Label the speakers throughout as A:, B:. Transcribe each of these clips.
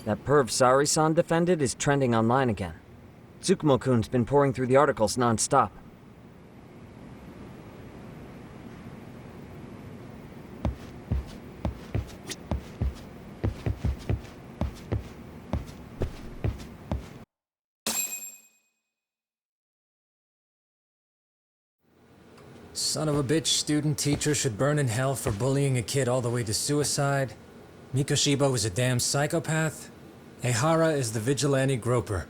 A: That perv Sari-san defended is trending online again. Tsukumo-kun's been pouring through the articles non-stop.
B: Son of a bitch student teacher should burn in hell for bullying a kid all the way to suicide. Mikoshiba was a damn psychopath. Ehara is the vigilante groper.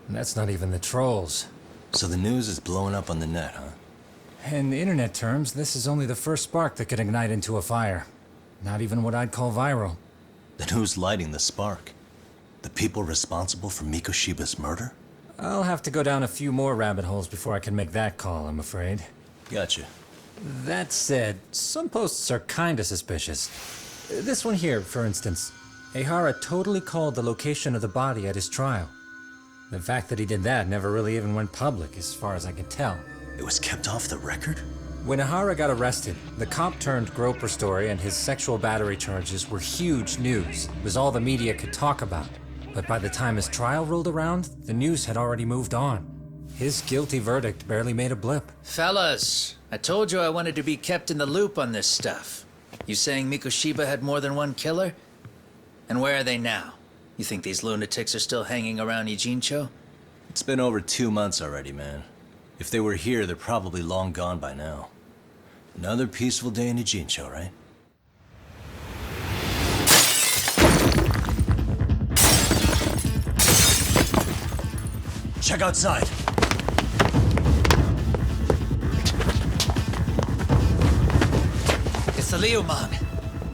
B: And that's not even the trolls.
C: So the news is blowing up on the net, huh?
B: In internet terms, this is only the first spark that could ignite into a fire. Not even what I'd call viral.
C: Then who's lighting the spark? The people responsible for Mikoshiba's murder?
B: I'll have to go down a few more rabbit holes before I can make that call, I'm afraid.
C: Gotcha.
B: That said, some posts are kinda suspicious. This one here, for instance. Ehara totally called the location of the body at his trial. The fact that he did that never really even went public, as far as I can tell.
C: It was kept off the record?
B: When Ehara got arrested, the cop-turned-groper story and his sexual battery charges were huge news. It was all the media could talk about. But by the time his trial rolled around, the news had already moved on. His guilty verdict barely made a blip.
D: Fellas, I told you I wanted to be kept in the loop on this stuff. You saying Mikoshiba had more than one killer? And where are they now? You think these lunatics are still hanging around Ijincho?
C: It's been over 2 months already, man. If they were here, they're probably long gone by now. Another peaceful day in Ijincho, right? Check outside.
D: It's the Leomon.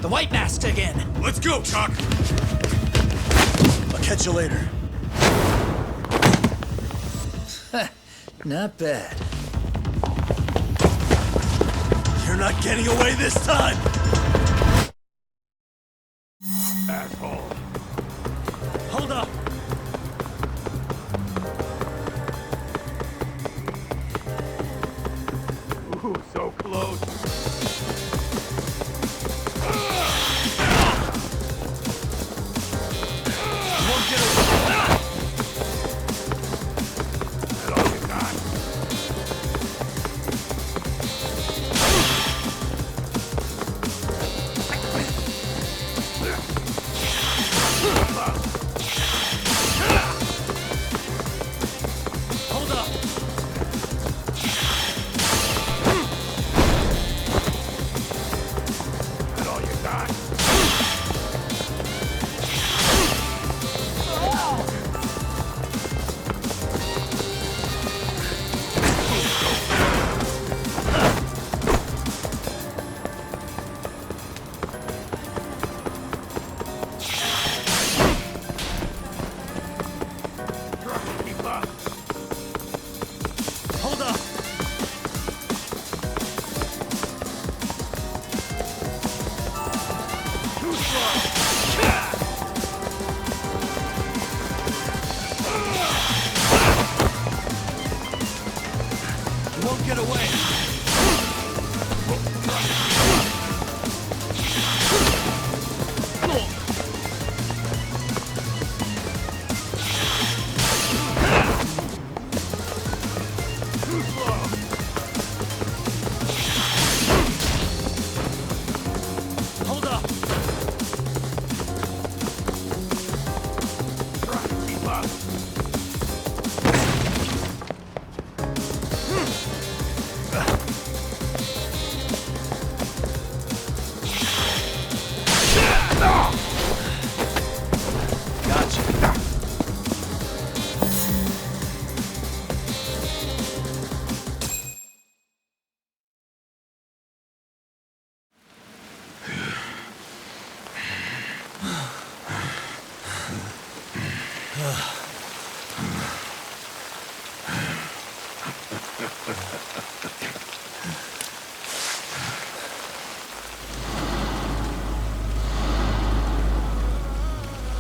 D: The White Mask again.
E: Let's go, Chuck!
C: I'll catch you later.
D: Not bad.
C: You're not getting away this time!
E: Asshole.
C: Hold up!
E: Ooh, so close.
C: Won't get away!
E: That all you got?
C: Hold up!
E: That all you got? Keep up.
C: Hold up!
E: Too slow.
C: You won't get away!
E: Too slow.
C: Hold up!
E: Try to keep up.
C: Gotcha.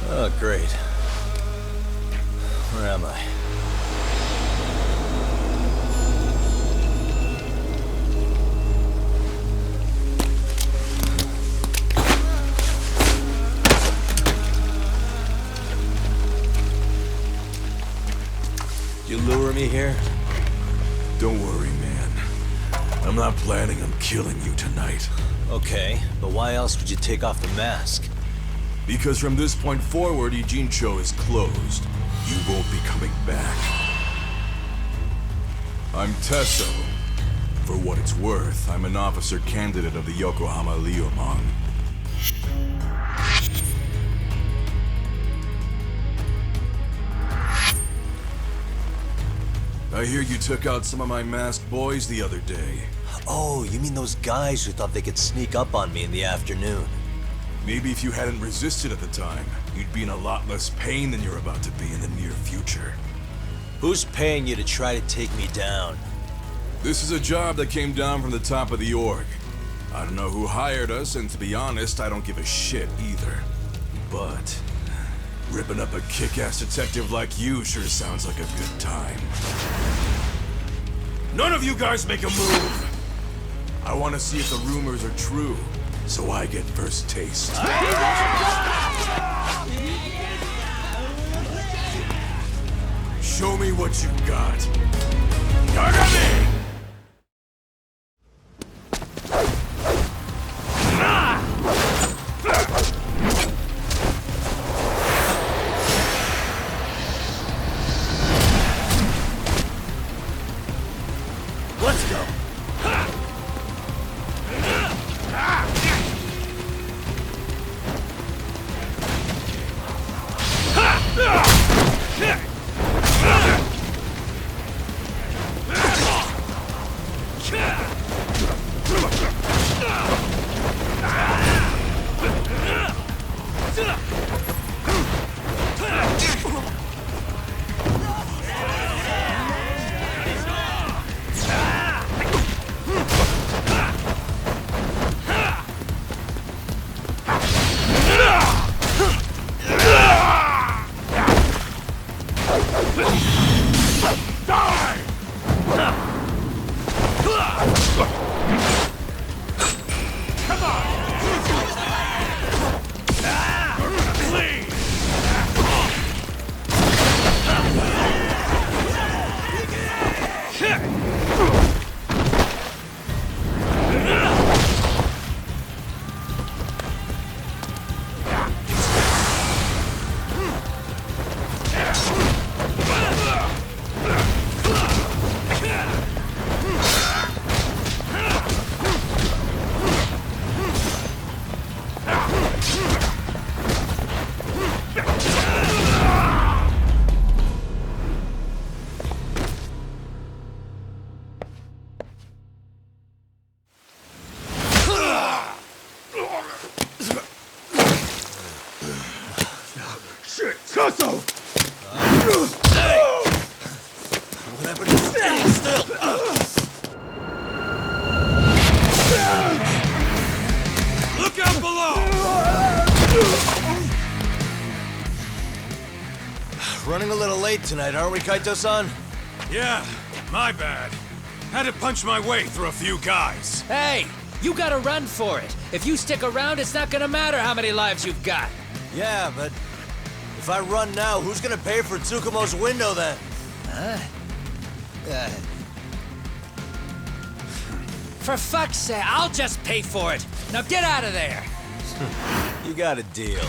C: Oh, great. Where am I? lure me here?
E: Don't worry, man. I'm not planning on killing you tonight.
C: Okay, but why else would you take off the mask?
E: Because from this point forward, Ijincho is closed. You won't be coming back. I'm Tesso. For what it's worth, I'm an officer candidate of the Yokohama Liumang. I hear you took out some of my masked boys the other day.
C: Oh, you mean those guys who thought they could sneak up on me in the afternoon?
E: Maybe if you hadn't resisted at the time, you'd be in a lot less pain than you're about to be in the near future.
C: Who's paying you to try to take me down?
E: This is a job that came down from the top of the org. I don't know who hired us, and to be honest, I don't give a shit either. But ripping up a kick-ass detective like you sure sounds like a good time. None of you guys make a move! I want to see if the rumors are true, so I get first taste. Show me what you got. Yagami!
C: Let's go! Running a little late tonight, aren't we, Kaito-san?
E: Yeah, my bad. Had to punch my way through a few guys.
D: Hey, you gotta run for it. If you stick around, it's not gonna matter how many lives you've got.
C: Yeah, but if I run now, who's gonna pay for Tsukumo's window then?
D: For fuck's sake, I'll just pay for it. Now get out of there.
C: You got a deal.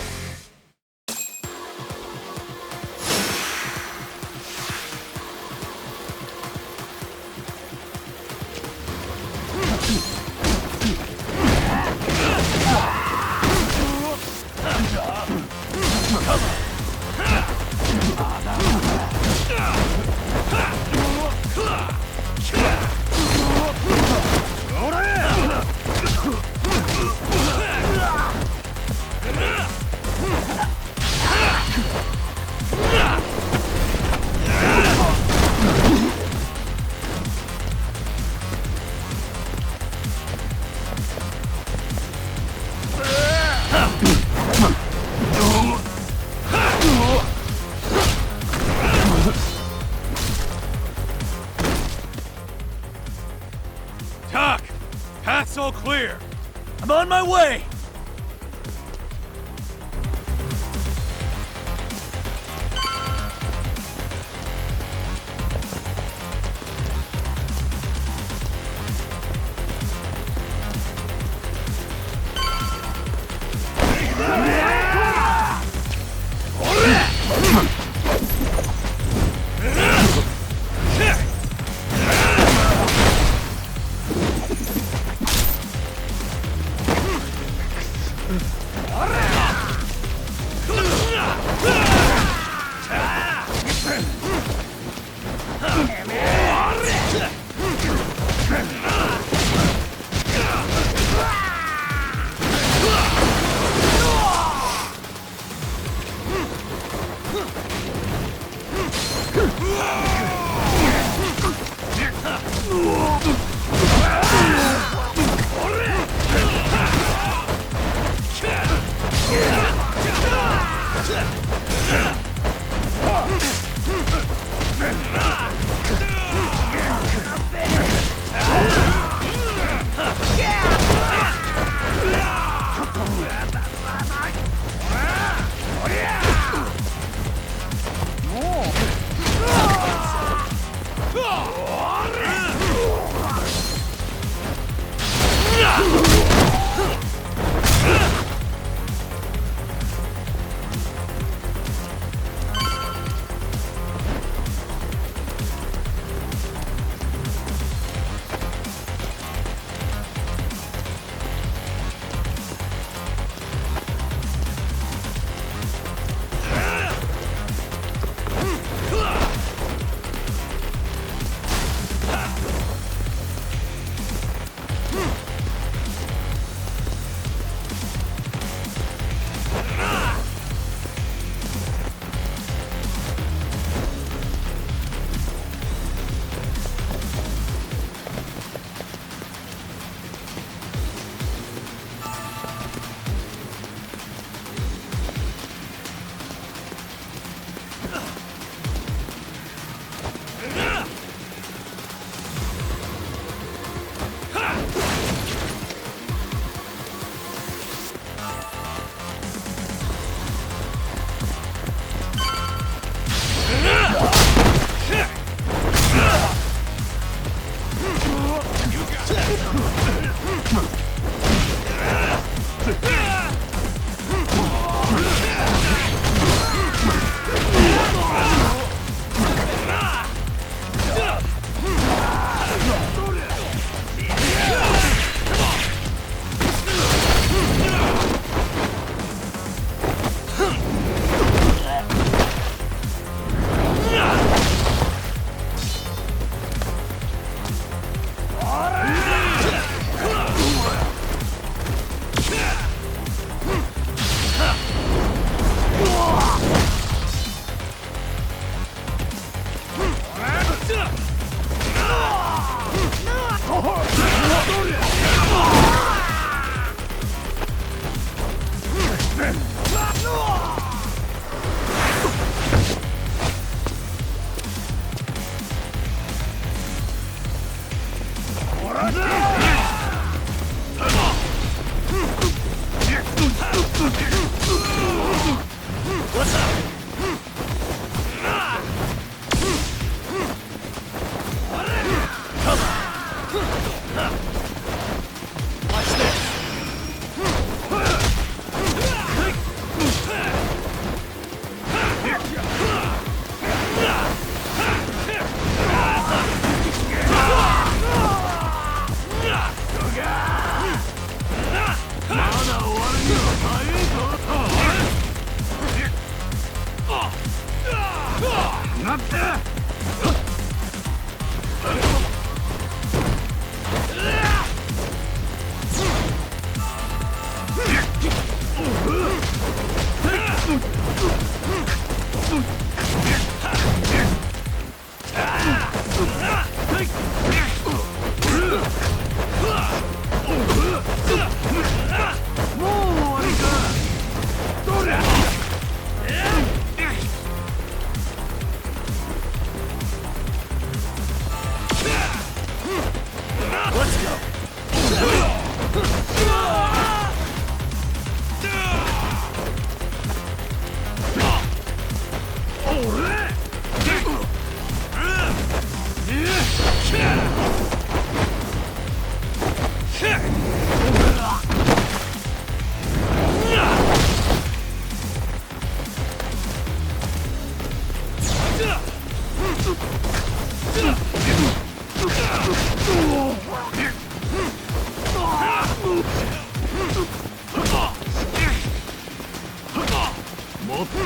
F: What are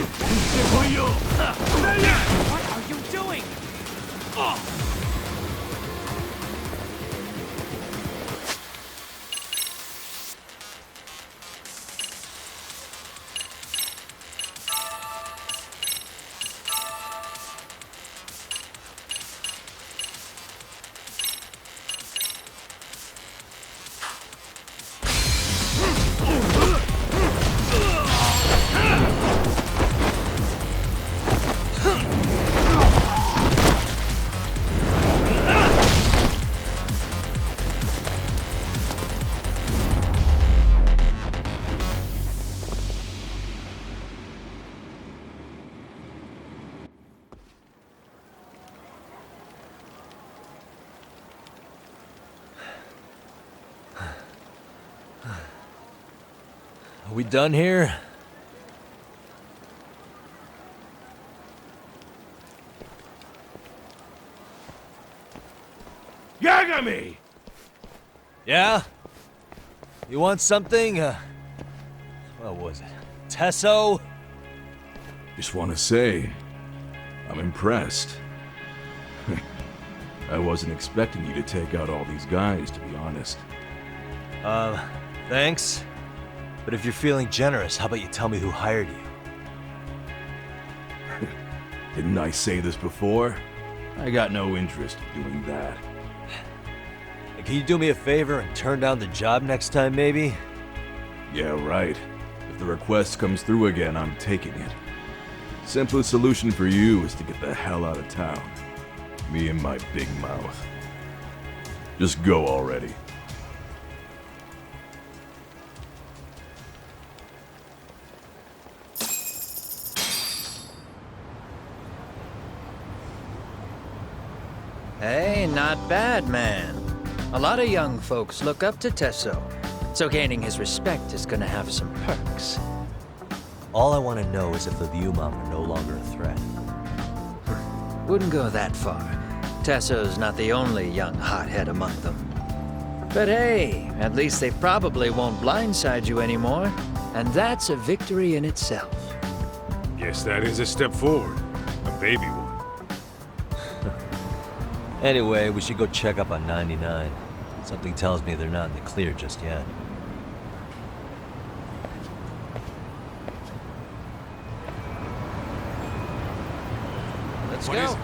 F: you doing?
C: Are we done here?
G: Yagami!
C: Yeah? You want something? What was it? Tesso?
E: Just want to say, I'm impressed. I wasn't expecting you to take out all these guys, to be honest.
C: Thanks. But if you're feeling generous, how about you tell me who hired you?
E: Didn't I say this before? I got no interest in doing that.
C: Can you do me a favor and turn down the job next time, maybe?
E: Yeah, right. If the request comes through again, I'm taking it. Simplest solution for you is to get the hell out of town. Me and my big mouth. Just go already.
D: Hey, not bad, man. A lot of young folks look up to Tesso, so gaining his respect is gonna have some perks.
C: All I want to know is if the Viewmom are no longer a threat.
D: Wouldn't go that far. Tesso's not the only young hothead among them. But hey, at least they probably won't blindside you anymore, and that's a victory in itself.
G: Guess that is a step forward. A baby one.
C: Anyway, we should go check up on 99. Something tells me they're not in the clear just yet.
D: Let's
G: What
D: go.
G: is it?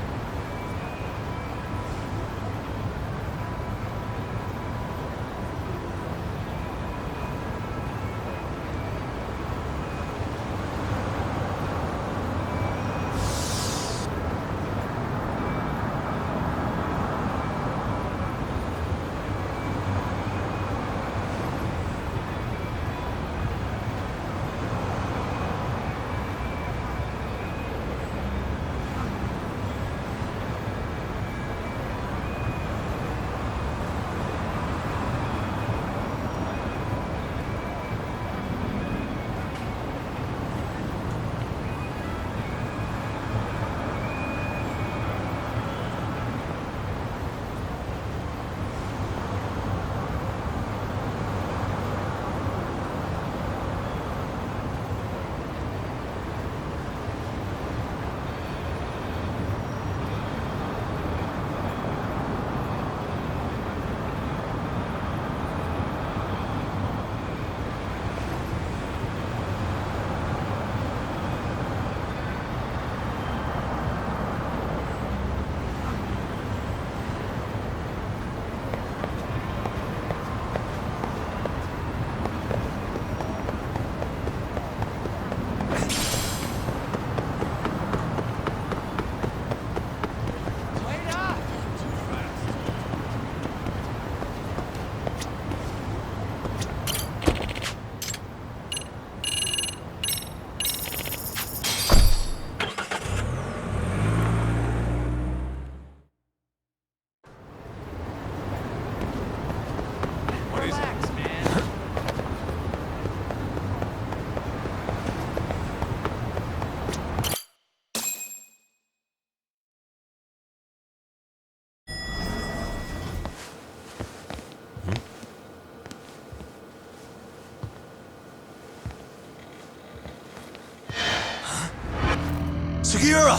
C: Sugiura!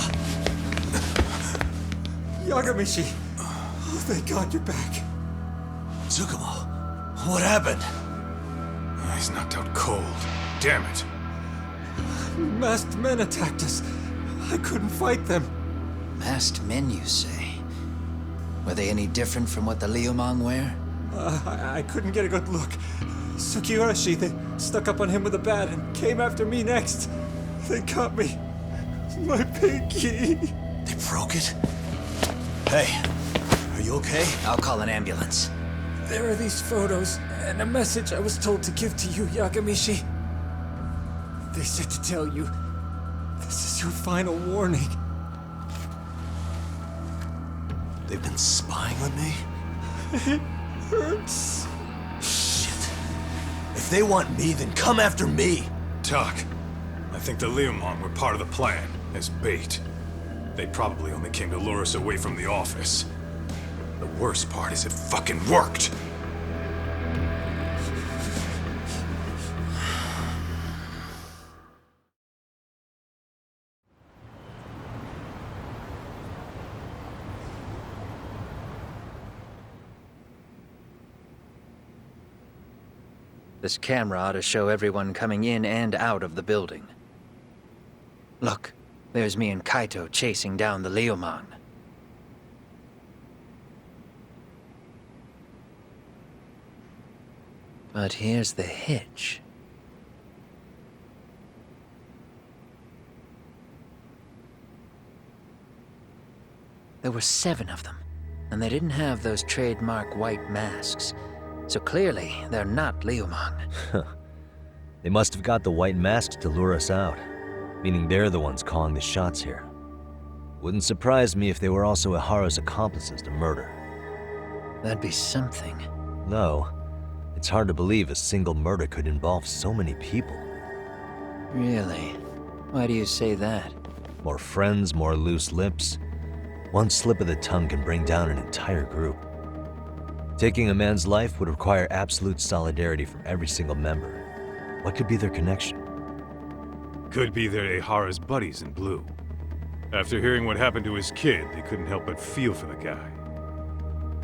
H: Yagamishi! Oh, thank God you're back.
C: Tsukumo, what happened?
G: He's knocked out cold. Damn it.
H: Masked men attacked us. I couldn't fight them.
D: Masked men, you say? Were they any different from what the Liumang wear?
H: I couldn't get a good look. Sugiura-shi, they stuck up on him with a bat and came after me next. They got me. My pinky.
C: They broke it? Hey, are you okay?
D: I'll call an ambulance.
H: There are these photos and a message I was told to give to you, Yagamishi. They said to tell you, this is your final warning.
C: They've been spying on me?
H: It hurts.
C: Shit. If they want me, then come after me!
G: Talk. I think the Liumang were part of the plan, as bait. They probably only came to lure us away from the office. The worst part is it fucking worked!
D: This camera ought to show everyone coming in and out of the building. Look, there's me and Kaito chasing down the Liumang. But here's the hitch. There were 7 of them, and they didn't have those trademark white masks. So clearly, they're not Liumang.
I: They must have got the white masks to lure us out, meaning they're the ones calling the shots here. Wouldn't surprise me if they were also Ihara's accomplices to murder.
D: That'd be something.
I: No, it's hard to believe a single murder could involve so many people.
D: Really? Why do you say that?
I: More friends, more loose lips. One slip of the tongue can bring down an entire group. Taking a man's life would require absolute solidarity from every single member. What could be their connection?
G: Could be they're Ihara's buddies in blue. After hearing what happened to his kid, they couldn't help but feel for the guy.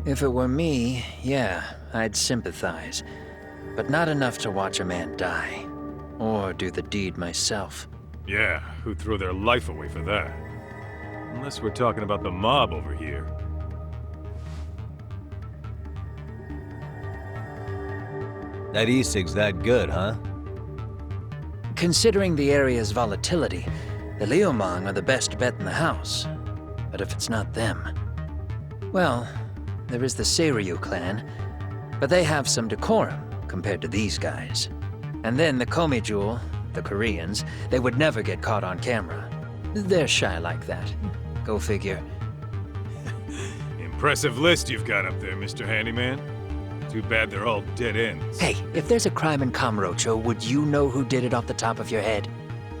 D: If it were me, yeah, I'd sympathize. But not enough to watch a man die. Or do the deed myself.
G: Yeah, who'd throw their life away for that? Unless we're talking about the mob over here.
I: That e-cig's that good, huh?
D: Considering the area's volatility, the Liumang are the best bet in the house. But if it's not them... Well, there is the Seiryu clan, but they have some decorum compared to these guys. And then the Komijul, the Koreans, they would never get caught on camera. They're shy like that. Go figure.
G: Impressive list you've got up there, Mr. Handyman. Too bad they're all dead ends.
D: Hey, if there's a crime in Kamurocho, would you know who did it off the top of your head?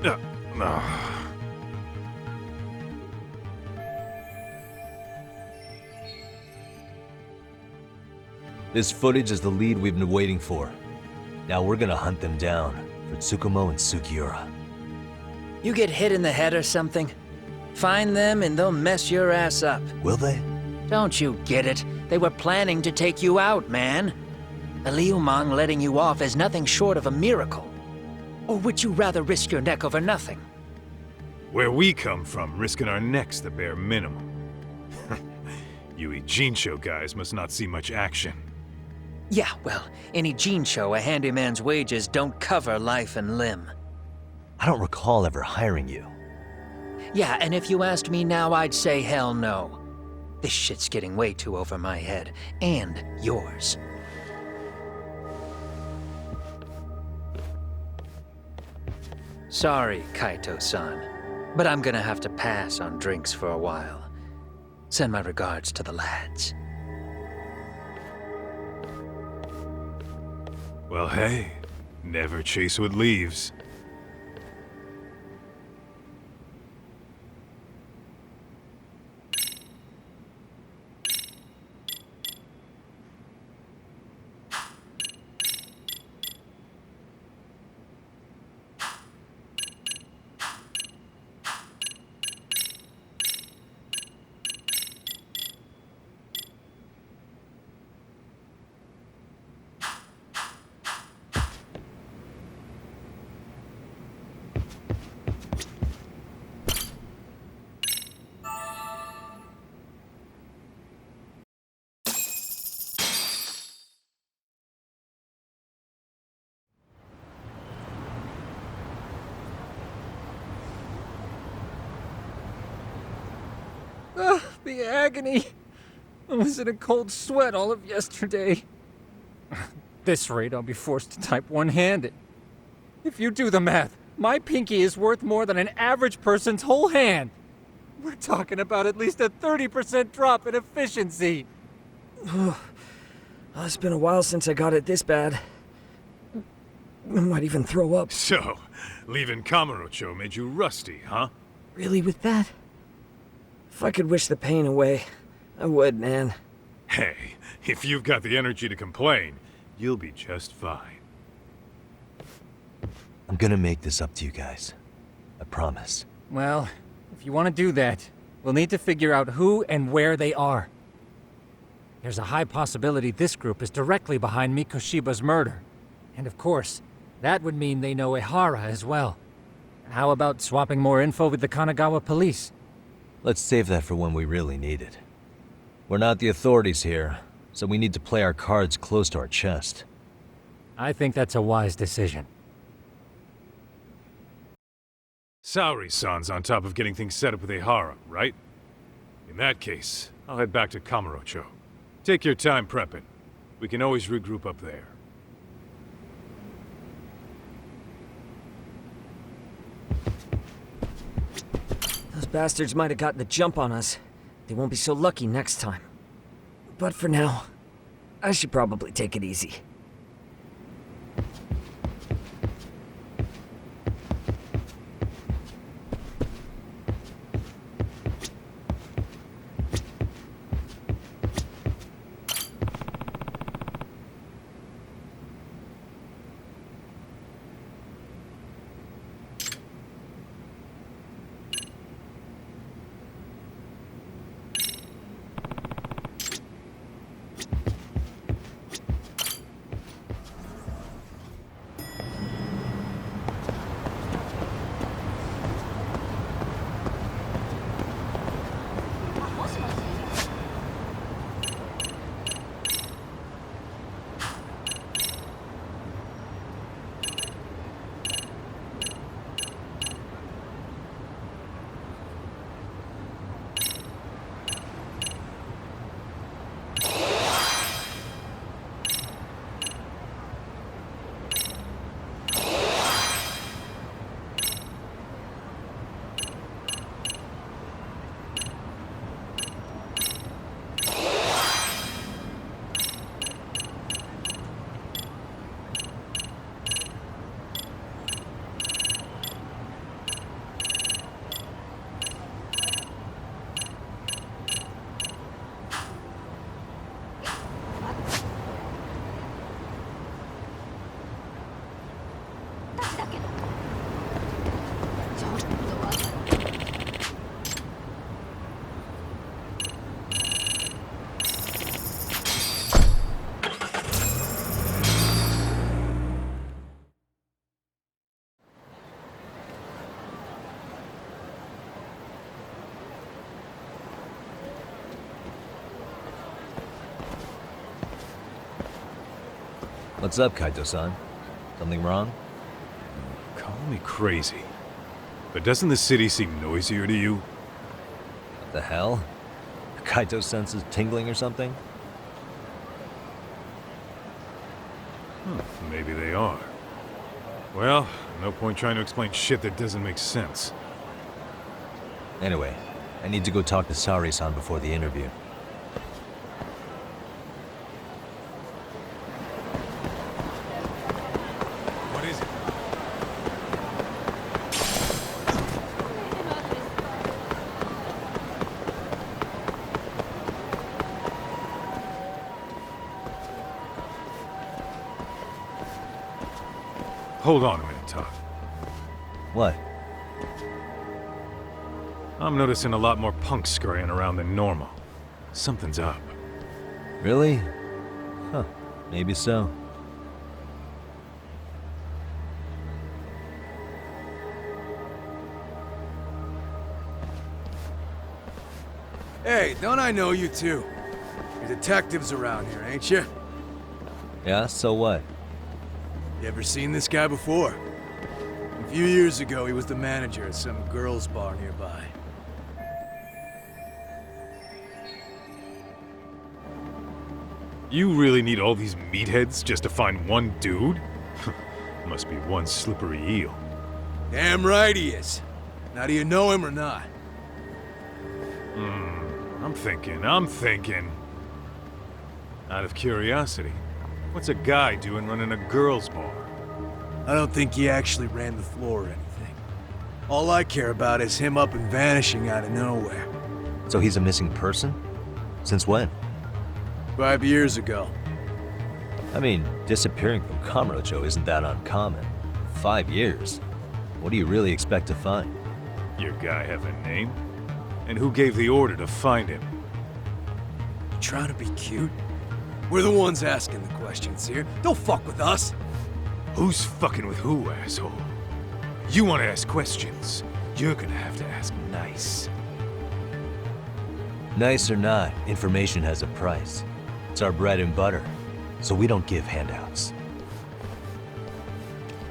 G: No.
I: This footage is the lead we've been waiting for. Now we're gonna hunt them down for Tsukumo and Sugiura.
D: You get hit in the head or something? Find them and they'll mess your ass up.
I: Will they?
D: Don't you get it? They were planning to take you out, man. The Liumang letting you off is nothing short of a miracle. Or would you rather risk your neck over nothing?
G: Where we come from, risking our necks the bare minimum. You Ijincho guys must not see much action.
D: Yeah, well, in Ijincho, a handyman's wages don't cover life and limb.
I: I don't recall ever hiring you.
D: Yeah, and if you asked me now, I'd say hell no. This shit's getting way too over my head. And yours. Sorry, Kaito-san, but I'm gonna have to pass on drinks for a while. Send my regards to the lads.
G: Well, hey, never chase what leaves.
F: The agony. I was in a cold sweat all of yesterday. At this rate, I'll be forced to type one-handed. If you do the math, my pinky is worth more than an average person's whole hand. We're talking about at least a 30% drop in efficiency.
A: It's been a while since I got it this bad. I might even throw up.
G: So, leaving Kamurocho made you rusty, huh?
A: Really with that? If I could wish the pain away, I would, man.
G: Hey, if you've got the energy to complain, you'll be just fine.
I: I'm gonna make this up to you guys. I promise.
F: Well, if you want to do that, we'll need to figure out who and where they are. There's a high possibility this group is directly behind Mikoshiba's murder. And of course, that would mean they know Ehara as well. How about swapping more info with the Kanagawa police?
I: Let's save that for when we really need it. We're not the authorities here, so we need to play our cards close to our chest.
F: I think that's a wise decision.
G: Saori-san's on top of getting things set up with Ehara, right? In that case, I'll head back to Kamurocho. Take your time prepping. We can always regroup up there.
A: Those bastards might have gotten the jump on us. They won't be so lucky next time. But for now, I should probably take it easy.
I: What's up, Kaito-san? Something wrong?
G: Call me crazy, but doesn't the city seem noisier to you?
I: What the hell? Kaito senses tingling or something?
G: Maybe they are. Well, no point trying to explain shit that doesn't make sense.
I: Anyway, I need to go talk to Saori-san before the interview.
G: What is it? Hold on a minute, Todd.
I: What?
G: I'm noticing a lot more punks scurrying around than normal. Something's up.
I: Really? Huh. Maybe so.
J: Hey, don't I know you two? You're detectives around here, ain't you?
I: Yeah, so what?
J: You ever seen this guy before? A few years ago, he was the manager at some girls' bar nearby.
G: You really need all these meatheads just to find one dude? Must be one slippery eel.
J: Damn right he is. Now do you know him or not?
G: I'm thinking. Out of curiosity, what's a guy doing running a girls' bar?
J: I don't think he actually ran the floor or anything. All I care about is him up and vanishing out of nowhere.
I: So he's a missing person? Since when?
J: 5 years ago.
I: I mean, disappearing from Kamurocho isn't that uncommon. 5 years? What do you really expect to find?
G: Your guy have a name? And who gave the order to find him?
J: You trying to be cute? We're the ones asking the questions here. Don't fuck with us.
G: Who's fucking with who, asshole? You want to ask questions? You're gonna have to ask nice.
I: Nice or not, information has a price. It's our bread and butter, so we don't give handouts.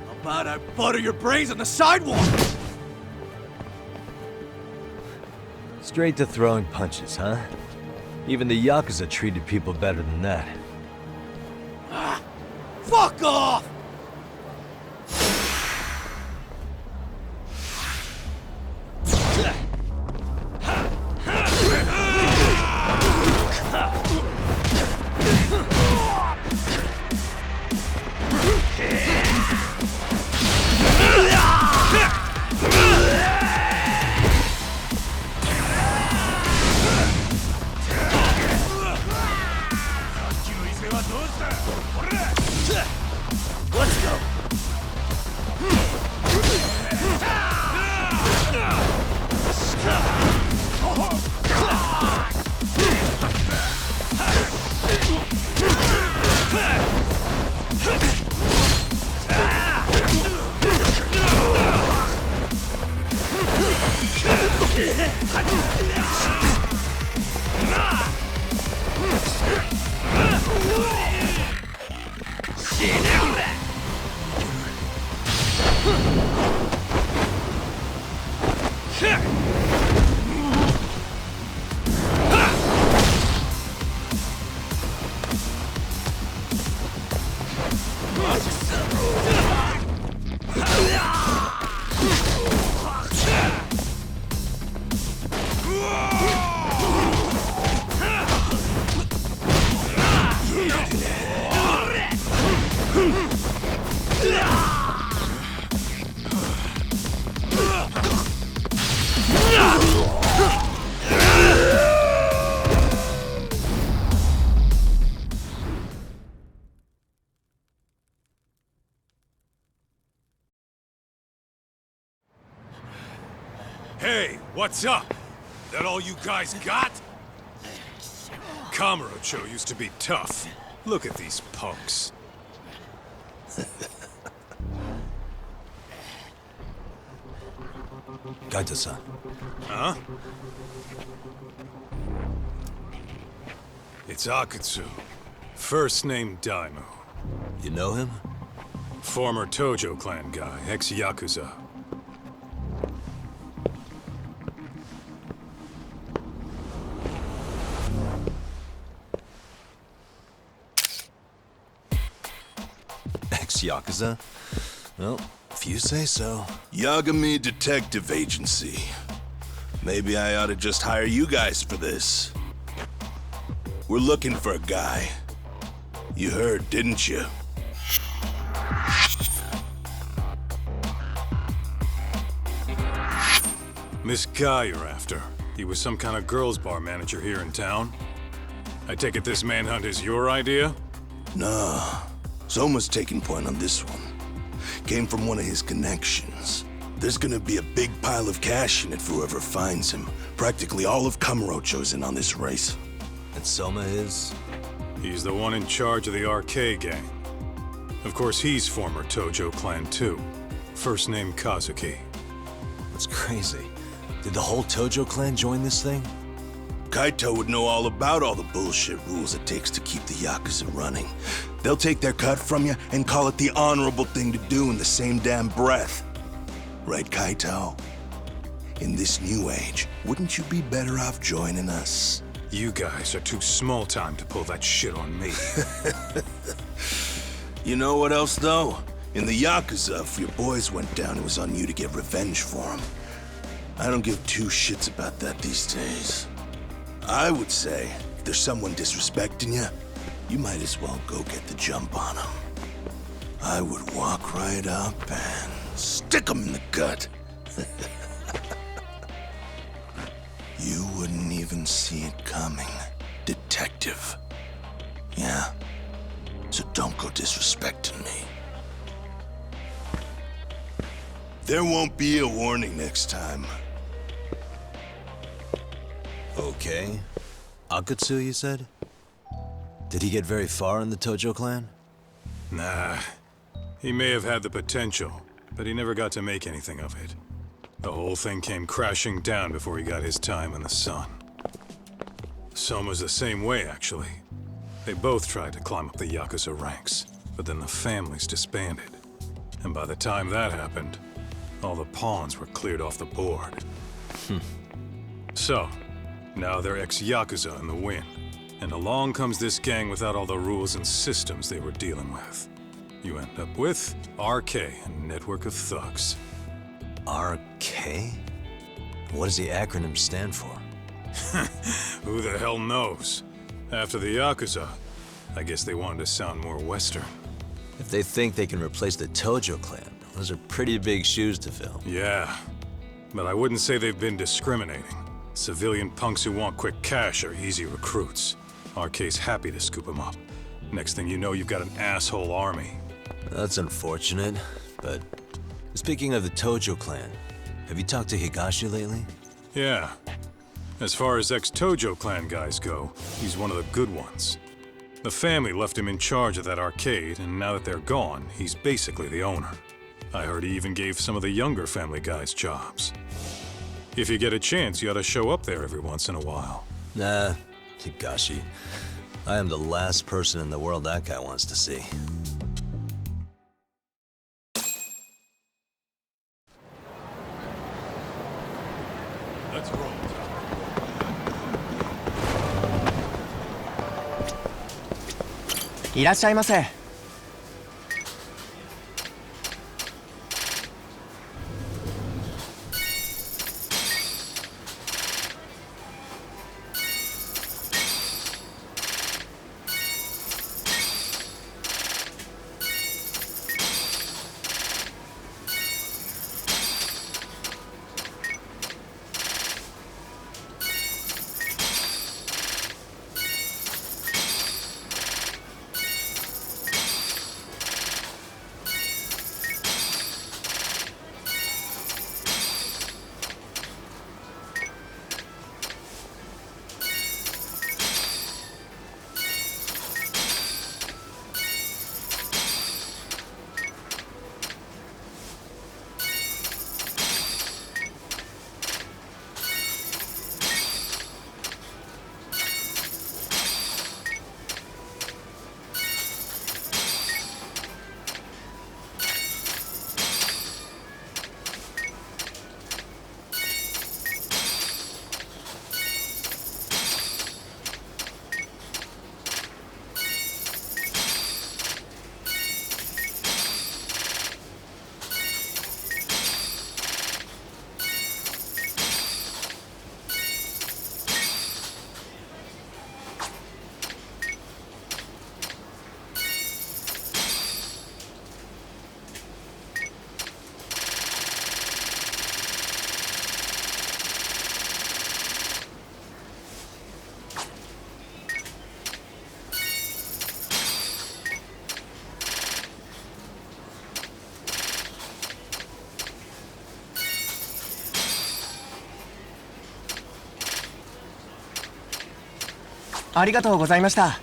J: How about I butter your brains on the sidewalk?
I: Straight to throwing punches, huh? Even the Yakuza treated people better than that.
J: Fuck off!
A: Let's go.
G: Hey, what's up? That all you guys got? Kamurocho used to be tough. Look at these punks.
C: Kaito-san.
G: Huh? It's Akutsu. First name Daimyo.
C: You know him?
G: Former Tojo clan guy, ex-Yakuza.
C: Ex-Yakuza? Well, if you say so.
E: Yagami Detective Agency. Maybe I ought to just hire you guys for this. We're looking for a guy. You heard, didn't you?
G: This guy you're after, he was some kind of girls' bar manager here in town? I take it this manhunt is your idea?
E: Nah. Soma's taking point on this one. Came from one of his connections. There's gonna be a big pile of cash in it for whoever finds him. Practically all of Kamurocho's in on this race.
C: And Soma is?
G: He's the one in charge of the RK gang. Of course, he's former Tojo clan too. First name Kazuki.
C: That's crazy. Did the whole Tojo clan join this thing?
E: Kaito would know all about all the bullshit rules it takes to keep the Yakuza running. They'll take their cut from you and call it the honorable thing to do in the same damn breath. Right, Kaito? In this new age, wouldn't you be better off joining us?
G: You guys are too small time to pull that shit on me.
K: You know what else, though? In the Yakuza, if your boys went down, it was on you to get revenge for them. I don't give two shits about that these days. I would say, if there's someone disrespecting you, you might as well go get the jump on them. I would walk right up and stick them in the gut. You wouldn't even see it coming, detective. Yeah? So don't go disrespecting me. There won't be a warning next time.
C: Okay. Akatsu, you said? Did he get very far in the Tojo clan?
G: Nah. He may have had the potential, but he never got to make anything of it. The whole thing came crashing down before he got his time in the sun. Soma's the same way, actually. They both tried to climb up the Yakuza ranks, but then the families disbanded. And by the time that happened, all the pawns were cleared off the board. So, now they're ex-Yakuza in the wind. And along comes this gang without all the rules and systems they were dealing with. You end up with RK and network of thugs.
C: RK? What does the acronym stand for?
G: Who the hell knows? After the Yakuza, I guess they wanted to sound more Western.
C: If they think they can replace the Tojo clan, those are pretty big shoes to fill.
G: Yeah, but I wouldn't say they've been discriminating. Civilian punks who want quick cash are easy recruits. RK's happy to scoop them up. Next thing you know, you've got an asshole army.
C: That's unfortunate, but speaking of the Tojo clan, have you talked to Higashi lately?
G: Yeah. As far as ex-Tojo clan guys go, he's one of the good ones. The family left him in charge of that arcade, and now that they're gone, he's basically the owner. I heard he even gave some of the younger family guys jobs. If you get a chance, you ought to show up there every once in a while.
C: Nah, Higashi. I am the last person in the world that guy wants to see.
G: Let's roll.
L: いらっしゃいませ。ありがとうございました。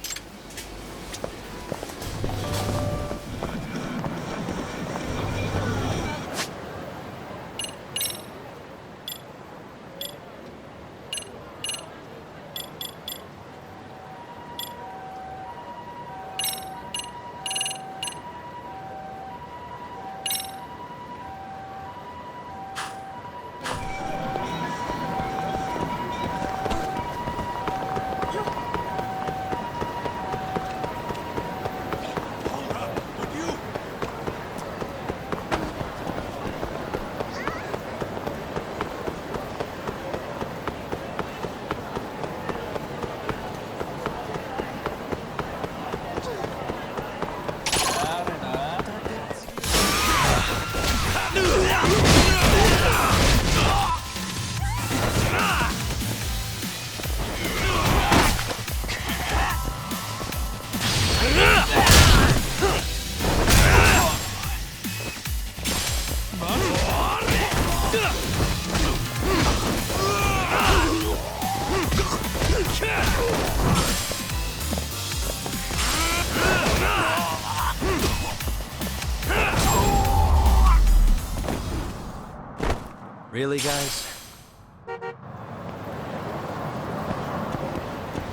C: Really, guys?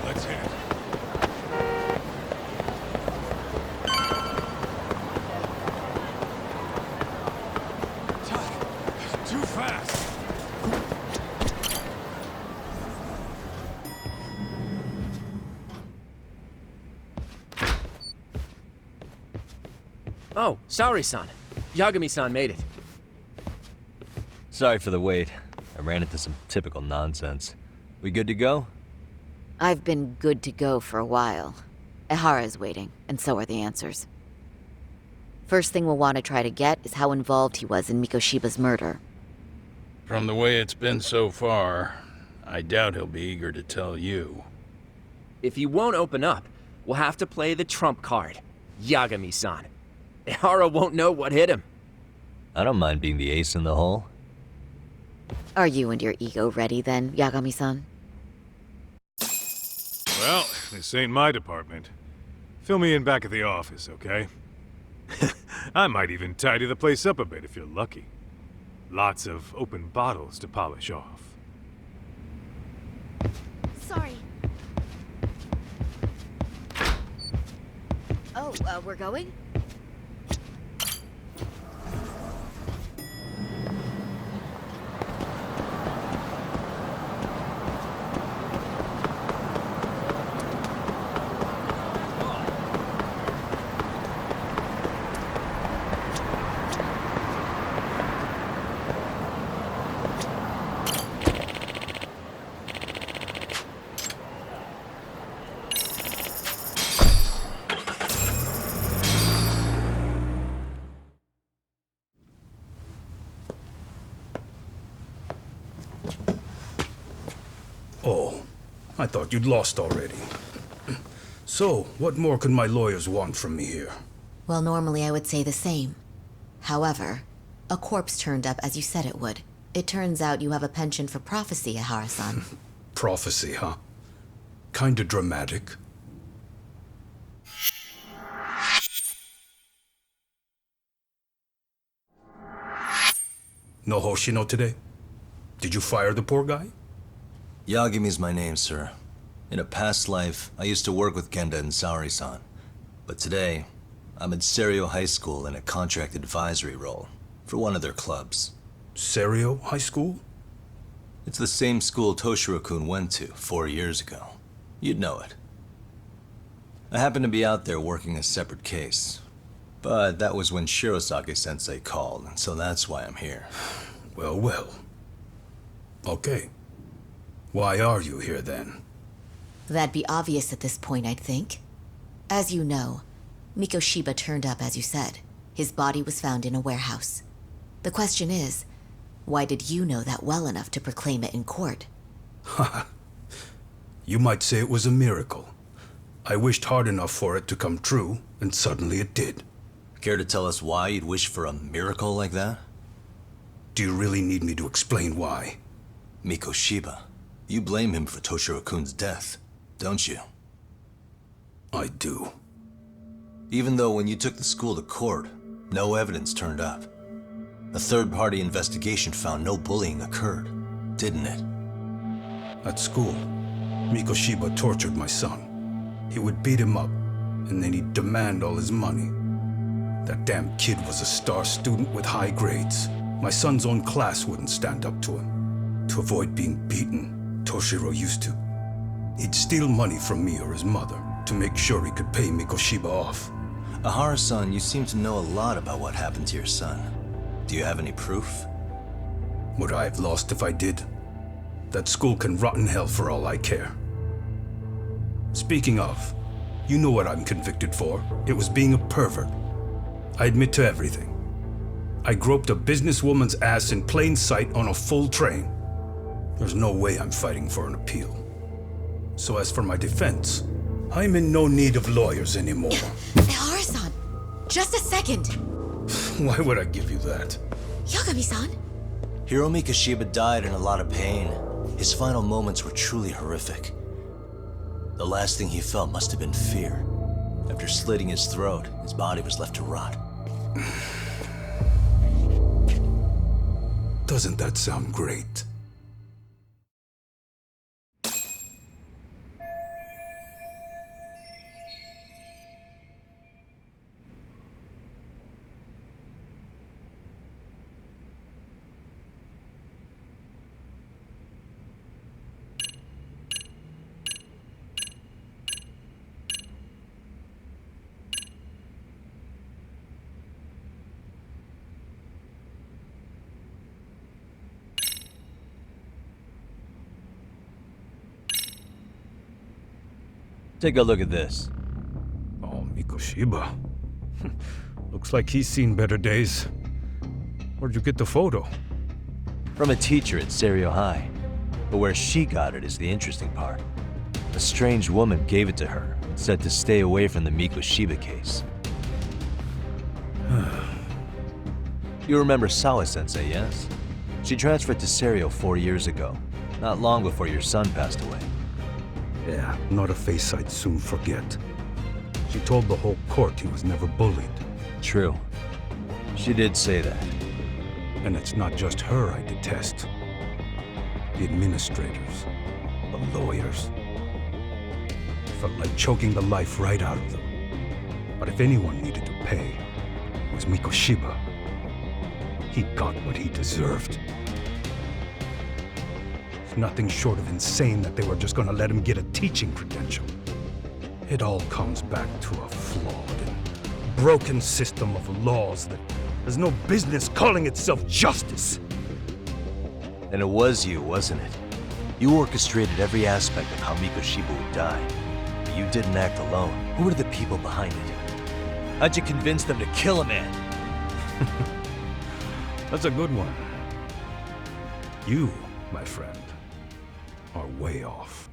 G: Let's hit it. Too fast.
M: Oh, sorry-san. Yagami-san made it.
I: Sorry for the wait. I ran into some typical nonsense. We good to go?
N: I've been good to go for a while. Ehara's waiting, and so are the answers. First thing we'll want to try to get is how involved he was in Mikoshiba's murder.
O: From the way it's been so far, I doubt he'll be eager to tell you.
M: If he won't open up, we'll have to play the trump card. Yagami-san. Ehara won't know what hit him.
I: I don't mind being the ace in the hole.
N: Are you and your ego ready then, Yagami-san?
G: Well, this ain't my department. Fill me in back at the office, okay? I might even tidy the place up a bit if you're lucky. Lots of open bottles to polish off.
N: Sorry. Oh, we're going?
P: Oh, I thought you'd lost already. So, what more could my lawyers want from me here?
Q: Well, normally I would say the same. However, a corpse turned up as you said it would. It turns out you have a penchant for prophecy, Ehara-san.
P: Prophecy, huh? Kinda dramatic. No Hoshino today? Did you fire the poor guy?
C: Yagami's my name, sir. In a past life, I used to work with Genda and Saori-san. But today, I'm at Serio High School in a contract advisory role for one of their clubs.
P: Serio High School?
C: It's the same school Toshiro-kun went to 4 years ago. You'd know it. I happened to be out there working a separate case. But that was when Shirosake-sensei called, and so that's why I'm here.
P: Well, well. Okay. Why are you here then?
Q: That'd be obvious at this point, I'd think. As you know, Mikoshiba turned up as you said. His body was found in a warehouse. The question is, why did you know that well enough to proclaim it in court?
P: You might say it was a miracle. I wished hard enough for it to come true, and suddenly it did.
C: Care to tell us why you'd wish for a miracle like that?
P: Do you really need me to explain why?
C: Mikoshiba. You blame him for Toshiro-kun's death, don't you?
P: I do.
C: Even though when you took the school to court, no evidence turned up. A third-party investigation found no bullying occurred, didn't it?
P: At school, Mikoshiba tortured my son. He would beat him up, and then he'd demand all his money. That damn kid was a star student with high grades. My son's own class wouldn't stand up to him. To avoid being beaten, Toshiro used to. He'd steal money from me or his mother to make sure he could pay Mikoshiba off.
C: Ehara-san, you seem to know a lot about what happened to your son. Do you have any proof?
P: Would I have lost if I did? That school can rot in hell for all I care. Speaking of, you know what I'm convicted for. It was being a pervert. I admit to everything. I groped a businesswoman's ass in plain sight on a full train. There's no way I'm fighting for an appeal. So as for my defense, I'm in no need of lawyers anymore.
Q: Ehara-san, just a second.
P: Why would I give you that?
Q: Yagami-san?
C: Hiro Mikoshiba died in a lot of pain. His final moments were truly horrific. The last thing he felt must have been fear. After slitting his throat, his body was left to rot.
P: Doesn't that sound great?
I: Take a look at this.
P: Oh, Mikoshiba. Looks like he's seen better days. Where'd you get the photo?
I: From a teacher at Serio High. But where she got it is the interesting part. A strange woman gave it to her and said to stay away from the Mikoshiba case. You remember Sawa-sensei, yes? She transferred to Serio 4 years ago, not long before your son passed away.
P: Yeah, not a face I'd soon forget. She told the whole court he was never bullied.
I: True. She did say that.
P: And it's not just her I detest. The administrators, the lawyers. Felt like choking the life right out of them. But if anyone needed to pay, it was Mikoshiba. He got what he deserved. It's nothing short of insane that they were just gonna let him get a teaching credential. It all comes back to a flawed and broken system of laws that has no business calling itself justice.
I: And it was you, wasn't it? You orchestrated every aspect of how Mikoshiba would die. But you didn't act alone. Who were the people behind it? How'd you convince them to kill a man?
P: That's a good one. You, my friend, are way off.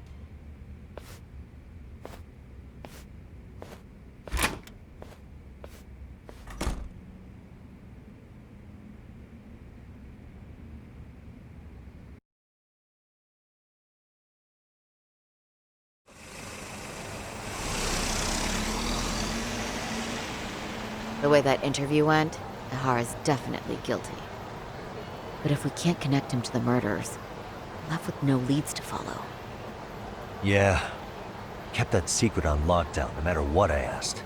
N: The way that interview went, Ihara's definitely guilty. But if we can't connect him to the murderers, we're left with no leads to follow.
I: Yeah. Kept that secret on lockdown, no matter what I asked.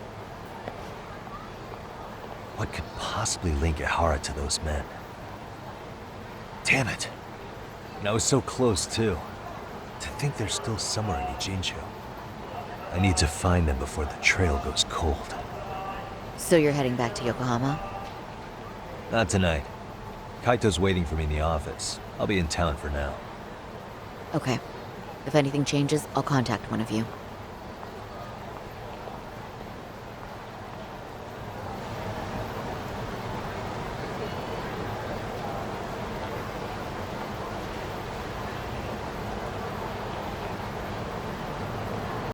I: What could possibly link Ihara to those men? Damn it. And I was so close, too. To think they're still somewhere in Ijincho. I need to find them before the trail goes cold.
N: So you're heading back to Yokohama?
I: Not tonight. Kaito's waiting for me in the office. I'll be in town for now.
N: Okay. If anything changes, I'll contact one of you.